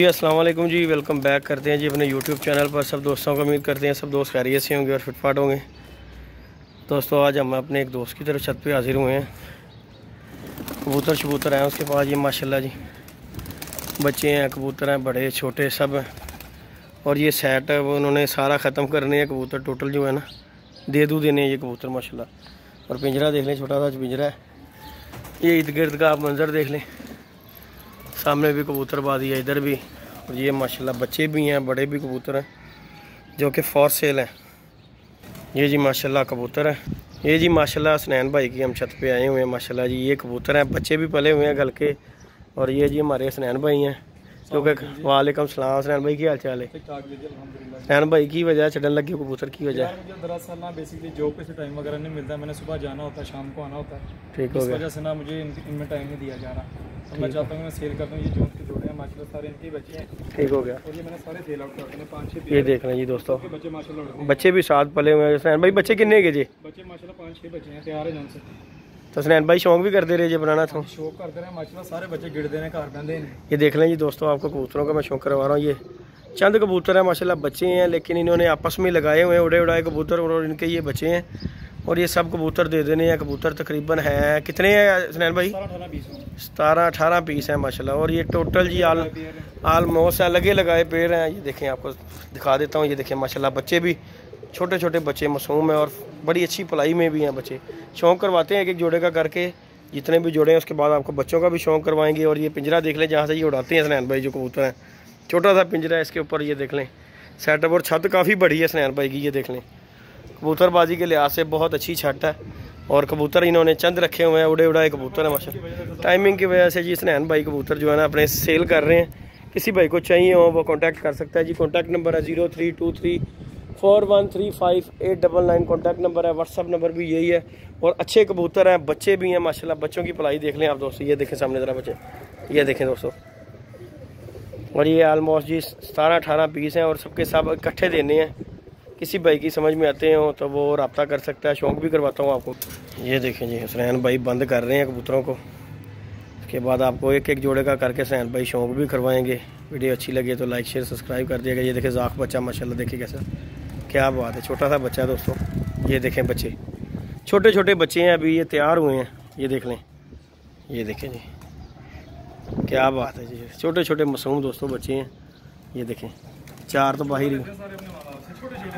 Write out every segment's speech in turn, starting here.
जी अस्सलाम वालेकुम जी, welcome back करते हैं जी अपने यूट्यूब चैनल पर। सब दोस्तों को उम्मीद करते हैं सब दोस्त खैरियत से होंगे और फिटफाट होंगे। दोस्तों आज हम अपने एक दोस्त की तरफ छत पे हाजिर हुए हैं। कबूतर शबूतर हैं उसके पास ये माशाल्लाह जी, बच्चे हैं, कबूतर हैं, बड़े छोटे सब हैं। और ये सेट है वो उन्होंने सारा ख़त्म करने हैं कबूतर, टोटल जो है ना दे देने हैं ये कबूतर माशाल्लाह। और पिंजरा देख लें, छोटा सा पिंजरा है। ये इर्द गिर्द का आप मंज़र देख लें, सामने भी कबूतरबाजी है, इधर भी। और ये माशाल्लाह बच्चे भी हैं, बड़े भी कबूतर हैं जो कि फॉर सेल हैं। ये जी माशाल्लाह कबूतर है। ये जी माशाल्लाह हसनैन भाई की हम छत पे आए हुए हैं माशाल्लाह जी। ये कबूतर हैं, बच्चे भी पले हुए हैं गल के। और ये जी हमारे हसनैन भाई हैं जो कि वालेकुम सलाम। हसनैन भाई की हाल चाल है? हसनैन भाई की वजह चढ़ने लगी कबूतर की वजह? दरअसल ना बेसिकली जॉब पे से टाइम वगैरह नहीं मिलता, मैंने सुबह जाना होता है, शाम को आना होता है। ठीक हो गया, इस वजह से ना मुझे इनमें टाइम नहीं दिया जा रहा। तो मैं चाहता हूँ मैं सेल कर दूँ। ये जो के जोड़े हैं माशाल्लाह सारे इनके बच्चे हैं। ठीक हो गया। और ये मैंने सारे सेल आउट कर दिए, 5-6। ये देख लें जी दोस्तों, बच्चे माशाल्लाह, बच्चे भी साथ पले हुए हैं। हसनैन भाई बच्चे कितने के जी? बच्चे माशाल्लाह 5-6 बच्चे हैं, तैयार है जान से। तो हसनैन भाई शौक भी करते रहे जी बनाना था? शौक करते रहे माशाल्लाह, सारे बच्चे गिरते हैं, घर बंदे हैं। ये देख लें जी दोस्तों, आपको कबूतरों का मैं शौक करवा रहा हूँ। ये चंद कबूतर हैं माशाल्लाह, बच्चे हैं, लेकिन इन्होंने आपस में लगाए हुए हैं उड़े उड़ाए कबूतर, और इनके ये बच्चे हैं। और ये सब कबूतर दे देने हैं। कबूतर तकरीबन हैं कितने हैं हसनैन भाई? 17-18 पीस हैं माशाल्लाह। और ये टोटल जी आलमोस्ट लगे लगाए पेड़ हैं। ये देखें, आपको दिखा देता हूँ। ये देखें माशाल्लाह, बच्चे भी छोटे छोटे बच्चे मासूम हैं और बड़ी अच्छी पलाई में भी हैं बच्चे। शौक़ करवाते हैं एक एक जोड़े का करके, जितने भी जोड़े हैं उसके बाद आपको बच्चों का भी शौक़ करवाएंगे। और ये पिंजरा देख लें जहाँ से ये उड़ाते हैं हसनैन भाई जो कबूतर हैं, छोटा सा पिंजरा है इसके ऊपर। ये देख लें सेटअप, और छत काफ़ी बड़ी है हसनैन भाई की। ये देख लें कबूतरबाजी के लिहाज से बहुत अच्छी छत है। और कबूतर इन्होंने चंद रखे हुए हैं, उड़े उड़ाए कबूतर हैं माशाल्लाह। टाइमिंग की वजह से जी हसनैन भाई कबूतर जो है ना अपने सेल कर रहे हैं। किसी भाई को चाहिए हो वो कॉन्टैक्ट कर सकता है जी। कॉन्टैक्ट नंबर है 0323413899 कॉन्टैक्ट नंबर है। व्हाट्सअप नंबर भी यही है। और अच्छे कबूतर हैं, बच्चे भी हैं माशाल्लाह। बच्चों की पलाई देख लें आप दोस्तों। ये देखें सामने ज़रा बच्चे, ये देखें दोस्तों। और ये आलमोस्ट जी 17-18 पीस हैं और सबके सब इकट्ठे देने हैं। किसी भाई की समझ में आते हो तो वो रब्ता कर सकता है, शौक़ भी करवाता हूँ आपको। ये देखें जी हसनैन भाई बंद कर रहे हैं कबूतरों को। उसके बाद आपको एक एक जोड़े का करके हसनैन भाई शौक़ भी करवाएंगे। वीडियो अच्छी लगे तो लाइक शेयर सब्सक्राइब कर दिएगा। ये देखें ज़ाख बच्चा माशाल्लाह, देखिए कैसा, क्या बात है, छोटा सा बच्चा है दोस्तों। ये देखें बच्चे, छोटे छोटे बच्चे हैं, अभी ये तैयार हुए हैं। ये देख लें, ये देखें जी क्या बात है जी, छोटे छोटे मासूम दोस्तों बच्चे हैं। ये देखें चार तो बाहर ही,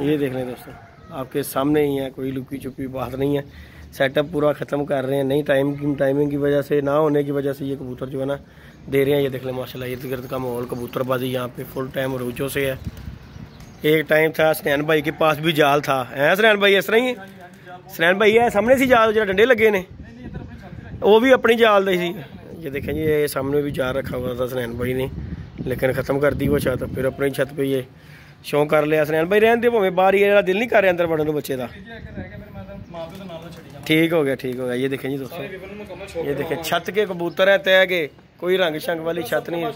ये देख लें दोस्तों आपके सामने ही है, कोई लुकी छुपी बात नहीं है। सेटअप पूरा ख़त्म कर रहे हैं, नई टाइमिंग की वजह से, ना होने की वजह से ये कबूतर जो है ना दे रहे हैं। ये देख लें माशाल्लाह, इर्द गिर्द का माहौल कबूतरबाजी यहाँ पे फुल टाइम रूचों से है। एक टाइम था हसनैन भाई के पास भी जाल था, है हसनैन भाई? इस तरह ही हसनैन भाई है सामने सी जाल जो डंडे लगे ने, वो भी अपनी जाल दी थी। ये देखें जी, ये सामने भी जाल रखा हुआ था हसनैन भाई ने, लेकिन ख़त्म कर दी वो छत। फिर अपनी छत पे ये शौक कर लिया हसनैन भाई। रहने दे भावें बाहर, ये दिल नहीं कर रहा अंदर बढ़ने बच्चे का। ठीक हो गया, ठीक हो गया। ये देखें जी दोस्तों, ये देखें छत के कबूतर है तय के, कोई रंग शंग वाली छत नहीं है।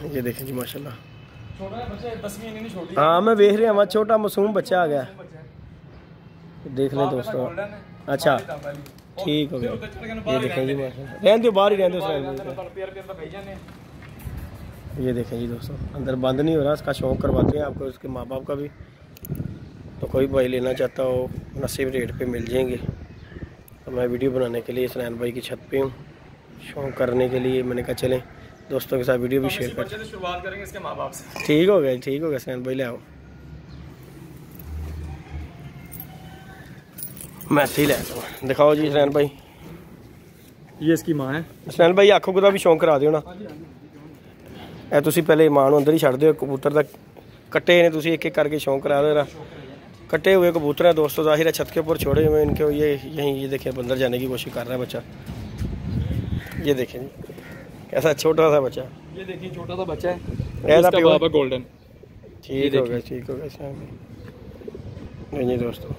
ये देखें जी माशाल्लाह, हाँ मैं देख रहा हूँ, छोटा मासूम बच्चा आ गया। देख लें दोस्तों, अच्छा ठीक हो गया। ये देखें जी माशाल्लाह, रहने दो बाहर ही रहने दो। ये देखें जी दोस्तों, अंदर बंद नहीं हो रहा, इसका शौक़ करवाते हैं आपको, इसके माँ बाप का भी। तो कोई भाई लेना चाहता हो मुनासिब रेट पे मिल जाएंगे। तो मैं वीडियो बनाने के लिए हसनैन भाई की छत पे हूँ, शौक़ करने के लिए मैंने कहा चलें दोस्तों के साथ वीडियो भी शेयर कर। शुरुआत करेंगे इसके माँ बाप से। ठीक हो गया, ठीक हो गया हसनैन भाई, ले आओ मैं ही ले आता हूँ। दिखाओ जी हसनैन भाई, ये इसकी माँ है। हसनैन भाई आखो को भी शौक़ करा दियो ना। ਇਹ ਤੁਸੀਂ ਪਹਿਲੇ ਮਾਂ ਨੂੰ ਅੰਦਰ ਹੀ ਛੱਡ ਦਿਓ। कबूतर ਦਾ कट्टे ने तुसी एक एक करके शौक़ करा दे रहा। कटे हुए कबूतर है दोस्तों, ज़ाहिर है छत के ऊपर छोड़े हुए इनके। ये यहीं ये देखें अंदर जाने की कोशिश कर रहा है बच्चा। ये देखें जी कैसा छोटा सा बच्चा, ये देखिए छोटा सा बच्चा है, इसका बाप है गोल्डन। ठीक हो गया, ठीक हो गया। जी दोस्तों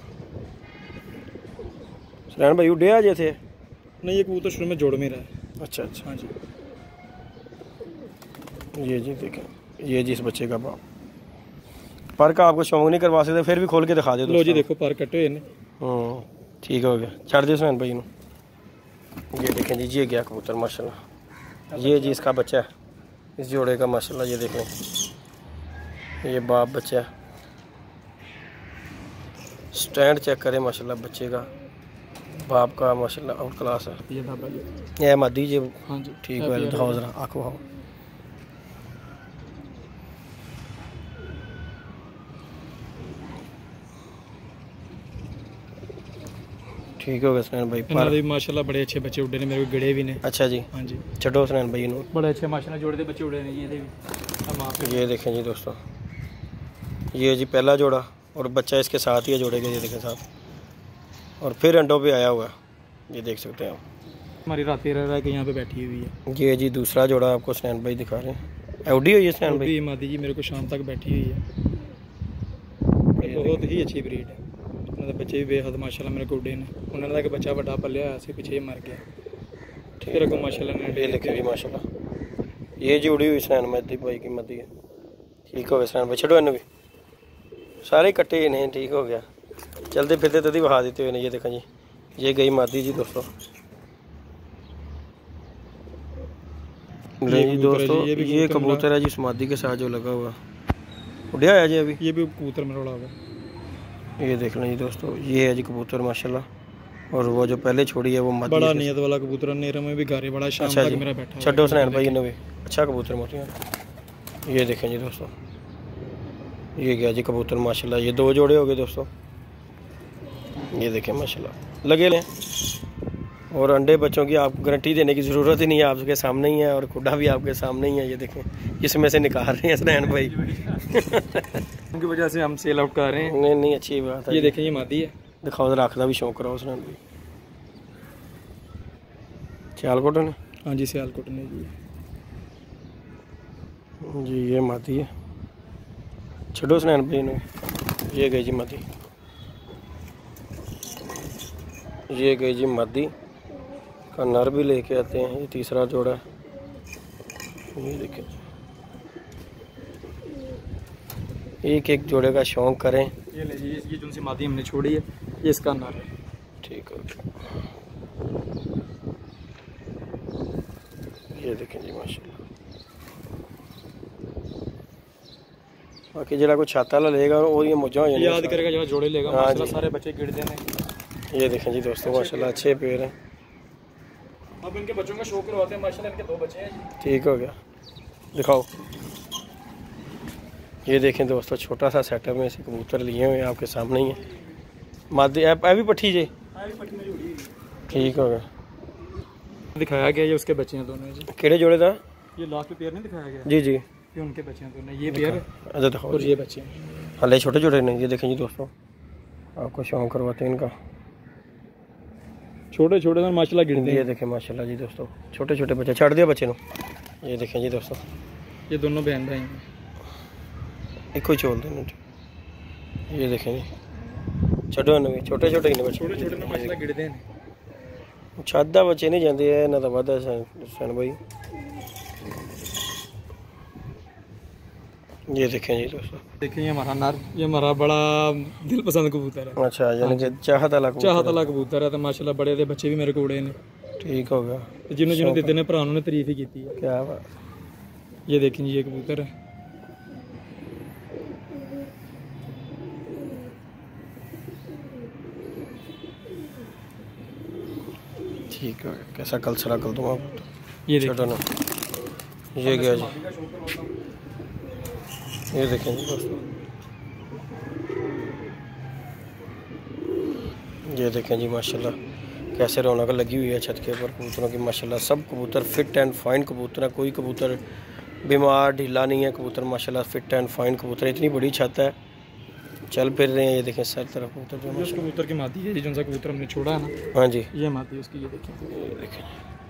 सलान भाई उड़े आज थे? नहीं, ये कबूतर शुरू में जोड़ में रहा। अच्छा अच्छा, हाँ जी। ये जी देखें, ये जी इस बच्चे का बाप। पर का आपको शौक़ नहीं करवा सकते, फिर भी खोल के दिखा दे। लो जी देखो पर कटे हुए। ठीक हो गया, छड़ दे सुनैन भाई। ये देखें जी, ये गया कबूतर माशाल्लाह। ये जी इसका बच्चा है, इस जोड़े का माशाल्लाह। ये देख लें, ये बाप बच्चा है। स्टैंड चेक करें माशाल्लाह बच्चे का, बाप का माशाल्लाह आउट क्लास है। ये मादी जी, हाँ जी ठीक है। दिखाओ ज़रा, आँखों खाओ। ठीक हो गया सुनैन भाई। पर माशाल्लाह बड़े अच्छे बच्चे उड़े ने, मेरे को गिड़े भी ने। अच्छा जी, हाँ जी, छो सुनैन भाई इन्होंने बड़े अच्छे माशाल्लाह जोड़े दे बच्चे उड़े ने जी। ये देखें जी दोस्तों, ये जी पहला जोड़ा और बच्चा इसके साथ ही है जोड़े के, ये देखें साथ, और फिर अंडों पे आया हुआ है, ये देख सकते हैं आप। हमारी रात रह के यहाँ पे बैठी हुई है। ये जी दूसरा जोड़ा आपको सुनैन भाई दिखा रहे हैं। एवडी हुई है सुनैन भाई, मादी जी मेरे को शाम तक बैठी हुई है। बहुत ही अच्छी ब्रीड है, मतलब बच्चे भी बेहद माशाल्लाह मेरे को उड़े ने। उन्होंने का बच्चा बड़ा पलिया ऐसे पीछे ही मर गया। ठीक है माशाल्लाह ने ये देखें जी माशाल्लाह, ये जी उड़ी हुई सुनैन मदी भाई की मदी है। ठीक हो गया सुनैन भाई, छड़ो इन्हें भी, सारे कट्टे नहीं। ठीक हो गया, चलते फिरते तभी बहा देते हुए। ये देखें जी, ये गई मादी जी दोस्तों। जी दोस्तों, ये कबूतर है जी मादी के साथ जो लगा हुआ, उड़िया है जी अभी। ये भी कबूतर में उड़ा हुआ, ये देख लें जी दोस्तों, ये है जी कबूतर माशाल्लाह। और वो जो पहले छोड़ी है वो मादी, बड़ा नियत वाला कबूतर, नेरे में भी गारे बड़ा। शाम अच्छा तक मेरा बैठा है। छड्डो सुनैन भाई इन्हें भी, अच्छा कबूतर मोतियाँ। ये देखें जी दोस्तों, ये गया जी कबूतर माशाल्लाह। ये दो जोड़े हो गए दोस्तों, ये देखें माशाल्लाह लगे लें। और अंडे बच्चों की आप गारंटी देने की ज़रूरत ही नहीं है, आपके सामने ही है, और खुडा भी आपके सामने ही है। ये देखें, इसमें से निकाल रहे हैं सुनैन भाई उनकी वजह से हम सेल आउट कर रहे हैं। नहीं नहीं, अच्छी बात है। ये देखें, ये मादी है। दिखाओ जरा, आँख का भी शौक कराओ सुनैन भाई। सियालकोट ने, हाँ जी सियालकोट ने जी। ये मादी है, छो सुनैन भाई ने। ये गई जी मादी, ये गई जी मादी का नर भी लेके आते हैं। ये तीसरा जोड़ा, ये देखें, एक एक जोड़े का शौक करें। ये ले जी, ये जो सी मादी हमने छोड़ी है, ये इसका नर है। ठीक है, ये देखें जी माशाल्लाह। बाकी जरा कोई छाता ला लेगा और ये मुझा याद करेगा, जो जोड़े लेगा माशाल्लाह। सारे बच्चे गिर देने। ये देखें जी दोस्तों माशाल्लाह, अच्छे पेड़ हैं। अब इनके बच्चों का शौक करवाते हैं माशाल्लाह। इनके दो बच्चे हैं जी। ठीक हो गया, दिखाओ। ये देखें दोस्तों, छोटा सा सेटअप में से कबूतर लिए हुए हैं, आपके सामने ही है। मादी ऐ भी पट्टी जी, ठीक हो गया। दिखाया गया ये उसके बच्चे हैं दोनों जी। केड़े जोड़े था? ये लास्ट पेयर नहीं दिखाया गया जी जी, ये उनके बच्चे हैं दोनों। ये पेयर अच्छा दिखाओ, और ये बच्चे हैं हले छोटे छोटे नहीं। ये देखें जी दोस्तों, आपको शौक करवाते हैं इनका। छोटे छोटे माशाल्लाह गिरते हैं। ये देखें माशाल्लाह जी दोस्तों, छोटे छोटे बच्चे। छड़ दिया बच्चे ने। ये देखें जी दोस्तों, ये दोनों बहन भाई हैं, एक ही छोड़ दें। ये देखें जी, छड़ो नहीं, छोटे छोटे ही ने, छोटे छोटे माशाल्लाह गिरते हैं। छादा बच्चे नहीं जाते हैं ना, तो वादा सन भाई। ये देखें जी दोस्तों, देखिए ये हमारा नर, ये हमारा बड़ा दिल पसंद कबूतर है। अच्छा, यानी कि चाहत वाला कबूतर है। तो माशाल्लाह बड़े दे बच्चे भी मेरे को उड़े ने। ठीक हो गया, जिन्होंने जिन्होंने दिते ने भरा ने तारीफ ही की है। क्या बात। ये देखें जी, ये कबूतर है। ठीक है, कैसा कल सरा कल दूँगा। ये देखो ना, ये गया जी। ये देखें जी दोस्तों, ये देखें जी माशाल्लाह कैसे रौनक लगी हुई है छत के ऊपर कबूतरों की माशाल्लाह। सब कबूतर फिट एंड फाइन कबूतर है, कोई कबूतर बीमार ढीला नहीं है। कबूतर माशाल्लाह फिट एंड फाइन कबूतर, इतनी बड़ी छत है, चल फिर रहे हैं। ये देखें सर तरफ कबूतर, जो उस कबूतर की मादी है, जो सा कबूतर हमने छोड़ा है ना। हाँ जी, ये मादी उसकी। ये देखें, ये देखें,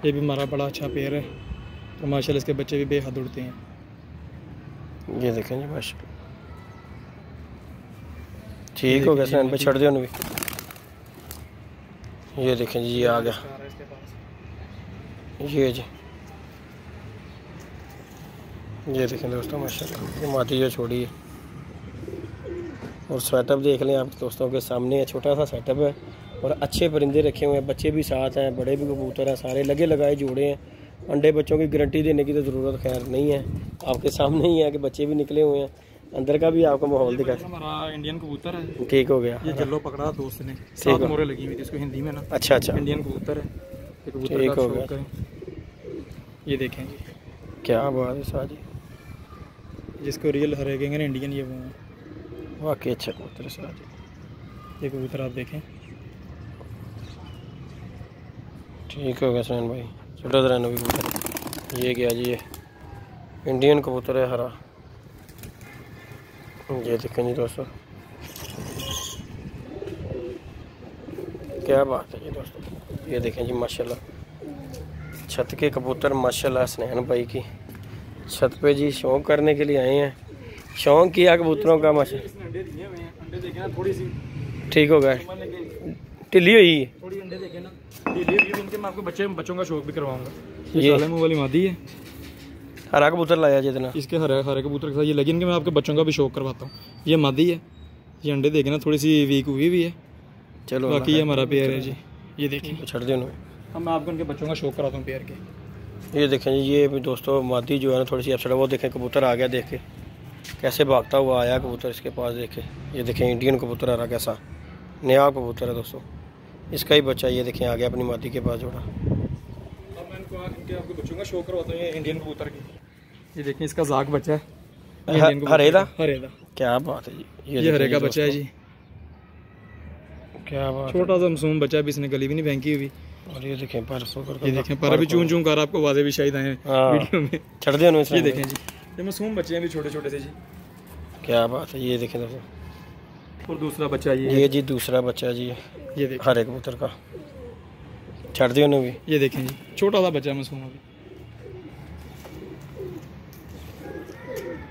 ये भी हमारा बड़ा अच्छा पेड़ है। तो माशाल्लाह इसके बच्चे भी बेहद उड़ते हैं। ये देखें जी माशाल्लाह, ठीक हो गया सैन पे छड़ दिया भी। ये देखें जी, ये आ गया। ये जी, ये देखें दोस्तों माशाल्लाह, ये मादी जो छोड़ी है। और सेटअप देख लें आप दोस्तों के सामने है, छोटा सा सेटअप है और अच्छे परिंदे रखे हुए हैं। बच्चे भी साथ हैं, बड़े भी कबूतर हैं, सारे लगे लगाए जोड़े हैं। अंडे बच्चों की गारंटी देने की तो ज़रूरत खैर नहीं है, आपके सामने ही है कि बच्चे भी निकले हुए हैं, अंदर का भी आपको माहौल दिखा। हमारा इंडियन कबूतर है। ठीक हो गया। ये जल्लो पकड़ा दोस्त ने, 7 मोहरें लगी हुई थी इसको हिंदी में ना। अच्छा अच्छा, इंडियन कबूतर है। ठीक हो गया। ये देखें क्या बात है साजी, जिसको रियल हरे कहेंगे ना इंडियन, ये वो है। वाकई अच्छा कबूतर है साजी। ये कबूतर आप देखें। ठीक हो गया सुनैन भाई, छोटा सा नवी कबूतर। ये क्या जी, ये इंडियन कबूतर है हरा। ये देखें जी दोस्तों, क्या बात है जी दोस्तों। ये देखें जी माशाल्लाह, छत के कबूतर माशाल्लाह सुनैन भाई की छत पे जी शौक करने के लिए आए हैं। शौक किया कबूतरों का माशाल्लाह। ठीक हो गया, ढिली हुई थोड़ी अंडे देखे ना, इनके मैं आपको बच्चों का शौक भी करवाऊंगा। ये साले मुंह वाली मादी है, हरा कबूतर लाया जितना इसके हरे कबूतर के साथ ये लगी, इनके मैं आपके बच्चों का भी शौक करवाता हूँ। ये मादी है, ये अंडे देखे ना थोड़ी सी वीक हुई भी है। चलो बाकी ये हमारा पेयर है जी, ये देखिए। छड़ दे उन्हें, हम मैं आपको उनके बच्चों का शौक कराता हूँ पेयर के। ये देखें जी, ये भी दोस्तों मादी जो है ना थोड़ी सी अपसेट, वो देखें कबूतर आ गया, देखे कैसे भागता हुआ आया कबूतर इसके पास। देखे ये देखें इंडियन कबूतर आ रहा, कैसा नया कबूतर है दोस्तों, इसका ही बच्चा ये देखें आ गया अपनी मादी के पास जोड़ा। अब मैं इनको इनके आपके बच्चों का शौक करवाता हूँ, ये इंडियन कबूतर की। ये देखें इसका जाग बच्चा है, हरे दा। क्या बात है जी, ये हरे का बच्चा है जी। क्या बात, छोटा सा मासूम बच्चा है, इसने गली भी नहीं फेंकी हुई। और ये देखें पर, ये देखें पर अभी चूं चूं कर आपको वाजे भी शायद आए वीडियो में। छड़ दे उन्हें। ये देखें जी, ये मासूम बच्चे हैं भी छोटे छोटे से जी। क्या बात है, ये देखें दोस्तों। और दूसरा बच्चा ये जी दूसरा बच्चा जी, ये देखें हरे कबूतर का। छड़ दे उन्हें भी। ये देखें जी, छोटा सा बच्चा मासूम अभी,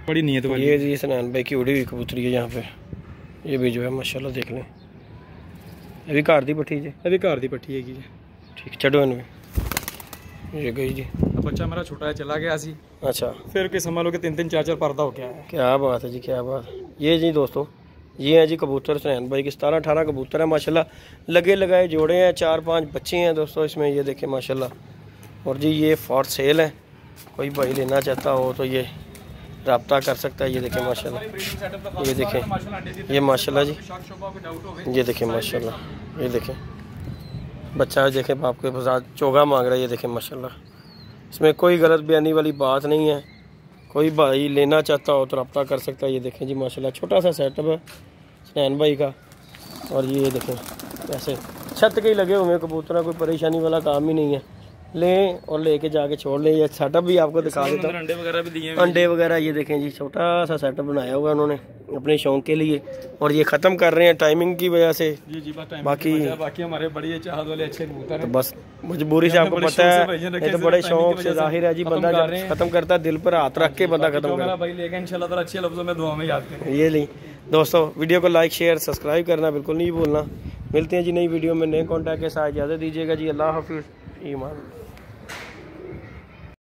बड़ी नीयत वाली। ये जी सुनैन भाई की उड़ी हुई कबूतरी है यहाँ पे, ये भी जो है माशाल्लाह देख लें। अभी घर दी पट्टी जी, अभी घर दी पट्टी है जी। ठीक, चढ़ो इनमें। ये गई जी, अब बच्चा मेरा छोटा है, चला गया सी। अच्छा, फिर के समझ लो कि 3-3 4-4 पर्दा हो गया है। क्या बात है जी, क्या बात है। ये जी दोस्तों, ये है जी कबूतर सुनैन भाई के 17-18 कबूतर है माशाल्लाह, लगे लगाए जोड़े हैं, 4-5 बच्चे हैं दोस्तों इसमें, ये देखें माशाल्लाह। और जी ये फॉर सेल है, कोई भाई लेना चाहता हो तो ये रब्ता कर सकता है। ये देखें माशाल्लाह, ये देखें, ये माशाल्लाह जी, ये देखें माशाल्लाह, ये देखें बच्चा देखें बाप के साथ चोगा मांग रहा है। ये देखें माशाल्लाह, इसमें कोई गलत बयानी वाली बात नहीं है, कोई भाई लेना चाहता हो तो रब्ता कर सकता है। ये देखें जी माशाल्लाह, छोटा सा सेटअप है सुनैन भाई का। और ये देखें ऐसे छत के ही लगे हुए कबूतर, कोई परेशानी वाला काम ही नहीं है, लें और लेके जाके छोड़ लें। ये सेटअप भी आपको दिखा देता हूँ, अंडे वगैरह भी दिए, अंडे वगैरह। ये देखें जी, छोटा सा सेटअप बनाया हुआ उन्होंने अपने शौक के लिए, और ये ख़त्म कर रहे हैं टाइमिंग की वजह से। जी बाकी हमारे बड़ी चाहत वाले अच्छे कबूतर हैं, तो बस मजबूरी से आपको पता है, ये तो बड़े शौक से जाहिर है जी, बंदा जब ख़त्म करता है दिल पर हाथ रख के बंदा ख़त्म करता है भाई, लेकिन इंशाल्लाह ताला अच्छे लफ्ज़ों में दुआ में याद करें। ये नहीं दोस्तों, वीडियो को लाइक शेयर सब्सक्राइब करना बिल्कुल नहीं भूलना। मिलते हैं जी नई वीडियो में नए कॉन्टैक्ट के साथ, इजाज़त दीजिएगा जी, अल्लाह हाफिज़, ईमान।